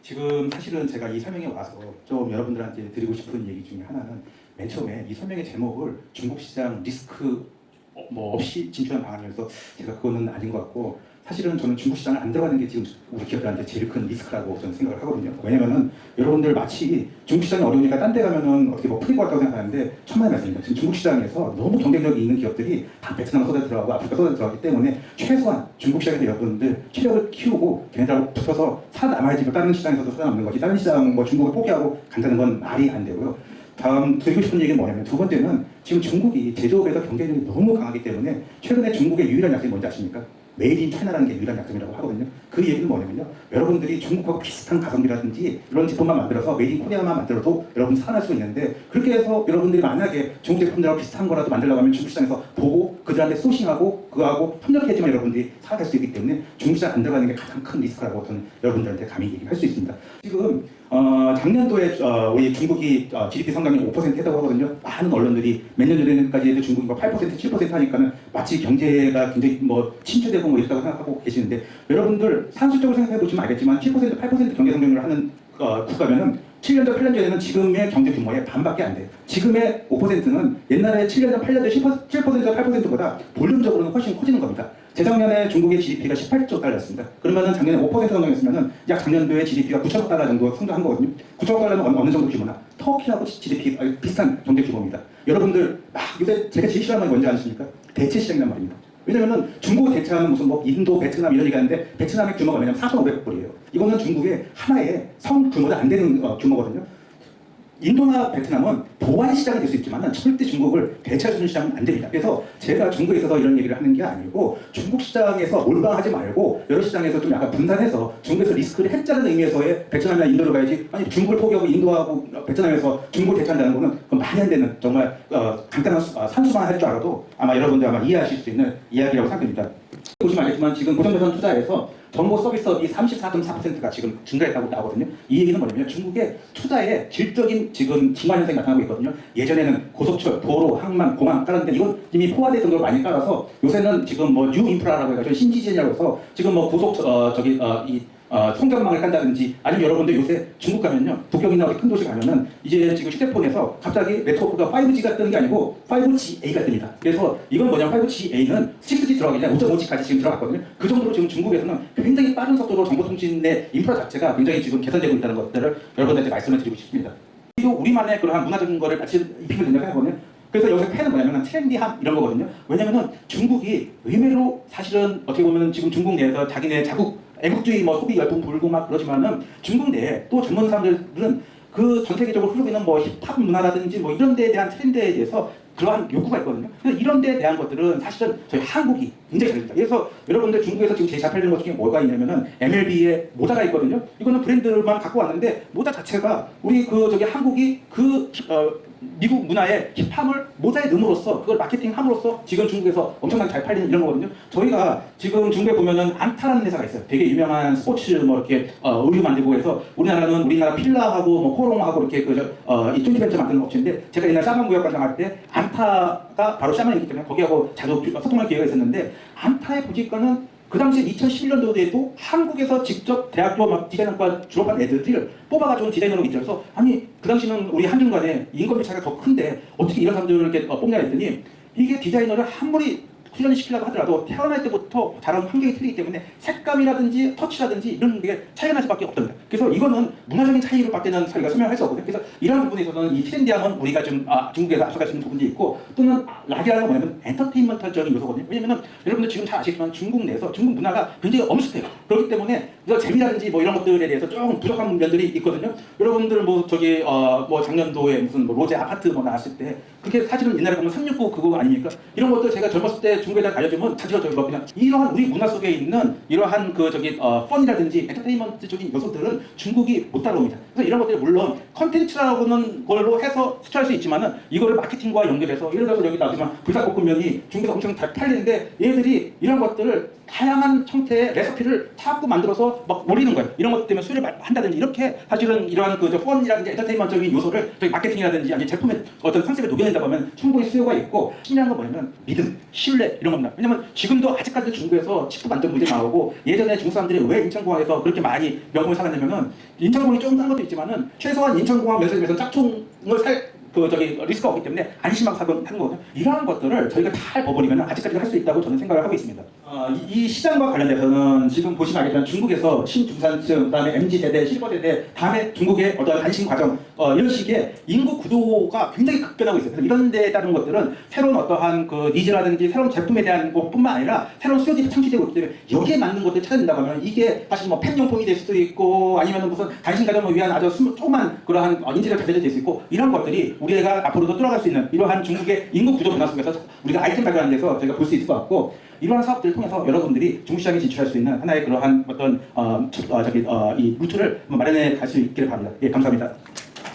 지금 사실은 제가 이 설명에 와서 좀 여러분들한테 드리고 싶은 얘기 중에 하나는 맨 처음에 이 설명의 제목을 중국 시장 리스크 뭐 없이 진출한 방안이어서 제가 그거는 아닌 것 같고, 사실은 저는 중국 시장을 안 들어가는 게 지금 우리 기업들한테 제일 큰 리스크라고 저는 생각을 하거든요. 왜냐면은 여러분들 마치 중국 시장이 어려우니까 딴 데 가면은 어떻게 뭐 풀릴 것 같다고 생각하는데 천만의 말씀입니다. 지금 중국 시장에서 너무 경쟁력이 있는 기업들이 다 베트남 쏟아 들어가고 아프리카 쏟아 들어가기 때문에 최소한 중국 시장에서 여러분들 체력을 키우고 걔네들하고 붙어서 살아남아야지 다른 시장에서도 살아남는 거지, 다른 시장 뭐 중국을 포기하고 간다는 건 말이 안 되고요. 다음 드리고 싶은 얘기는 뭐냐면, 두 번째는 지금 중국이 제조업에서 경쟁력이 너무 강하기 때문에 최근에 중국의 유일한 약점이 뭔지 아십니까? 메이드 인 차이나라는 게 유일한 약점이라고 하거든요. 그 얘기는 뭐냐면요, 여러분들이 중국하고 비슷한 가성비라든지 이런 제품만 만들어서 메이드 인 코리아만 만들어도 여러분 살아날 수 있는데, 그렇게 해서 여러분들이 만약에 중국 제품들하고 비슷한 거라도 만들려고 하면 중국 시장에서 보고 그들한테 소싱하고 그거하고 협력해야지만 여러분들이 살아갈 수 있기 때문에 중국 시장 안 들어가는 게 가장 큰 리스크라고 저는 여러분들한테 감히 얘기할 수 있습니다. 지금 작년도에 우리 중국이 GDP 성장이 5% 했다고 하거든요. 많은 언론들이 몇 년 전에까지 해도 중국이 뭐 8%, 7% 하니까는 마치 경제가 굉장히 뭐 침체되고 뭐 이렇다고 생각하고 계시는데, 여러분들 산술적으로 생각해 보시면 알겠지만 7%, 8% 경제 성장률을 하는 국가면은 7년 전, 8년 전에는 지금의 경제 규모의 반밖에 안 돼요. 지금의 5%는 옛날에 7년 전, 8년 전 7%, 8%보다 볼륨적으로는 훨씬 커지는 겁니다. 재작년에 중국의 GDP가 18조 달러였습니다. 그러면은 작년에 5% 성장했으면은 약 작년도에 GDP가 9천억 달러 정도 성장한 거거든요. 9천억 달러는 어느 정도 규모나? 터키하고 GDP 비슷한 경제 규모입니다. 여러분들 요새 제가 제일 싫어하는 건 뭔지 아십니까? 대체 시장이란 말입니다. 왜냐면은 중국을 대체하는 무슨 뭐 인도, 베트남 이런 얘기가 있는데, 베트남의 규모가 왜냐면 4,500불이에요. 이거는 중국의 하나의 성 규모도 안 되는 규모거든요. 인도나 베트남은 보완 시장이 될 수 있지만 절대 중국을 대체할 수 있는 시장은 안 됩니다. 그래서 제가 중국에 있어서 이런 얘기를 하는 게 아니고, 중국 시장에서 몰빵하지 말고 여러 시장에서 좀 약간 분산해서 중국에서 리스크를 했자는 의미에서의 베트남이나 인도를 가야지, 아니 중국을 포기하고 인도하고 베트남에서 중국을 대체한다는 거는 그건 말이 안 되는, 정말 간단한 산수만 할 줄 알아도 아마 여러분들 아마 이해하실 수 있는 이야기라고 생각됩니다. 보시면 알겠지만 지금 고정자산 투자에서 정보 서비스업이 34.4%가 지금 증가했다고 나오거든요. 이 얘기는 뭐냐면 중국의 투자에 질적인 지금 증가 현상이 나타나고 있거든요. 예전에는 고속철, 도로, 항만, 공항 깔았는데 이건 이미 포화될 정도로 많이 깔아서 요새는 지금 뭐 뉴 인프라라고 해가지고 신지진이라고 해서 지금 뭐 고속 송전망을 깐다든지, 아니면 여러분들 요새 중국 가면요, 북경이나 큰 도시 가면은 이제 지금 휴대폰에서 갑자기 네트워크가 5G가 뜨는 게 아니고 5GA가 뜹니다. 그래서 이건 뭐냐면 5GA는 6G 들어가기 전에 5.5G까지 지금 들어갔거든요. 그 정도로 지금 중국에서는 굉장히 빠른 속도로 정보통신의 인프라 자체가 굉장히 지금 개선되고 있다는 것들을 여러분들한테 말씀을 드리고 싶습니다. 그리고 우리만의 그러한 문화적인 거를 같이 입히면 된다고 하거든요. 그래서 여기서 팬은 뭐냐면 트렌디함 이런 거거든요. 왜냐면은 중국이 의외로 사실은 어떻게 보면 지금 중국 내에서 자기네 자국 애국주의 뭐 소비 열풍 불고 막 그러지만은 중국 내에 또 젊은 사람들은 그 전 세계적으로 흐르고 있는 뭐 힙합 문화라든지 뭐 이런 데에 대한 트렌드에 대해서 그러한 욕구가 있거든요. 그래서 이런 데에 대한 것들은 사실은 저희 한국이 굉장히 잘합니다. 그래서 여러분들 중국에서 지금 제일 잘 팔리는 것 중에 뭐가 있냐면은 MLB의 모자가 있거든요. 이거는 브랜드만 갖고 왔는데 모자 자체가 우리 한국이 미국 문화의 힙함을 모자에 넣음으로써 그걸 마케팅함으로써 지금 중국에서 엄청나게 잘 팔리는 이런 거거든요. 저희가 지금 중국에 보면은 안타라는 회사가 있어요. 되게 유명한 스포츠 뭐 이렇게 의류 만들고 해서, 우리나라 필라하고 뭐 코롱하고 이렇게 이 조인트벤처 만드는 업체인데, 제가 옛날 샤먼 구역관장 할 때 안타가 바로 샤먼이기 때문에 거기하고 자주 소통할 기회가 있었는데, 안타의 보직관은 그 당시 2011년도에도 한국에서 직접 대학교 막 디자인학과 졸업한 애들을 뽑아가지고 디자이너로 있어서, 아니 그 당시는 우리 한중간에 인건비 차이가 더 큰데 어떻게 이런 사람들을 이렇게 뽑냐 했더니, 이게 디자이너를 아무리 훈련을 시키려고 하더라도 태어날 때부터 자라온 환경이 틀리기 때문에 색감이라든지 터치라든지 이런 게 차이가 날 수밖에 없답니다. 그래서 이거는 문화적인 차이로밖에는 저희가 설명할 수 없거든요. 그래서 이런 부분에 있어서는 이 트렌디함은 우리가 좀 중국에서 앞서갈 수 있는 부분이 있고, 또는 락이라는 건 뭐냐면 엔터테인먼탈적인 요소거든요. 왜냐면은 여러분들 지금 잘 아시겠지만 중국 내에서 중국 문화가 굉장히 엄숙해요. 그렇기 때문에 재미라든지 뭐 이런 것들에 대해서 조금 부족한 면들이 있거든요. 여러분들 뭐 작년도에 무슨 뭐 로제 아파트 뭐 나왔을 때 그게 사실은 옛날에 보면 369 그거 아닙니까? 이런 것들 제가 젊었을 때 중국에다 알려주면 자기가 그냥 이러한 우리 문화 속에 있는 이러한 펀이라든지 엔터테인먼트적인 요소들은 중국이 못 따라옵니다. 그래서 이런 것들이 물론 컨텐츠라고는 걸로 해서 수출할 수 있지만은 이거를 마케팅과 연결해서, 예를 들어서 여기 나오지만 불닭볶음면이 중국에서 엄청 잘 팔리는데 얘들이 이런 것들을 다양한 형태의 레시피를 자꾸 만들어서 막 올리는 거예요. 이런 것 때문에 수요를 한다든지 이렇게 사실은 이러한 그 펀이라든지 엔터테인먼트적인 요소를 저희 마케팅이라든지 아니 제품의 어떤 컨셉에 녹여낸다 보면 충분히 수요가 있고 중요한 건 뭐냐면 믿음, 신뢰 이런 겁니다. 왜냐면 지금도 아직까지 중국에서 치프 만점 문제 나오고 예전에 중국 사람들이 왜 인천공항에서 그렇게 많이 명품을 사갔냐면은 인천공항이 조금 싼 것도 있지만은 최소한 인천공항 면세점에서 짝퉁을 리스크가 없기 때문에 안심하고 사는 거거든요. 이러한 것들을 저희가 다 버버리면 아직까지도 할 수 있다고 저는 생각을 하고 있습니다. 이 시장과 관련돼서는 지금 보시면 알겠지만 중국에서 신중산층, 그다음에 MZ세대, 실버세대, 다음에 중국의 어떤 단신 과정 이런 식의 인구 구도가 굉장히 급변하고 있어요. 그래서 이런 데에 따른 것들은 새로운 어떠한 그 니즈라든지 새로운 제품에 대한 것뿐만 아니라 새로운 수요들이 창출되고 있기 때문에 여기에 맞는 것들을 찾아낸다고 하면 이게 사실 뭐 펜용품이 될 수도 있고 아니면 무슨 단신 가정을 위한 아주 조그만 그러한 인테리어 자재들이 될 수 있고 이런 것들이 우리가 앞으로도 뚫어갈 수 있는 이러한 중국의 인구 구조 변화 속에서 우리가 아이템 발견하는 데서 저희가 볼 수 있을 것 같고 이러한 사업들을 통해서 여러분들이 중국 시장에 진출할 수 있는 하나의 그러한 어떤 이 루트를 마련해 갈 수 있기를 바랍니다. 예, 감사합니다.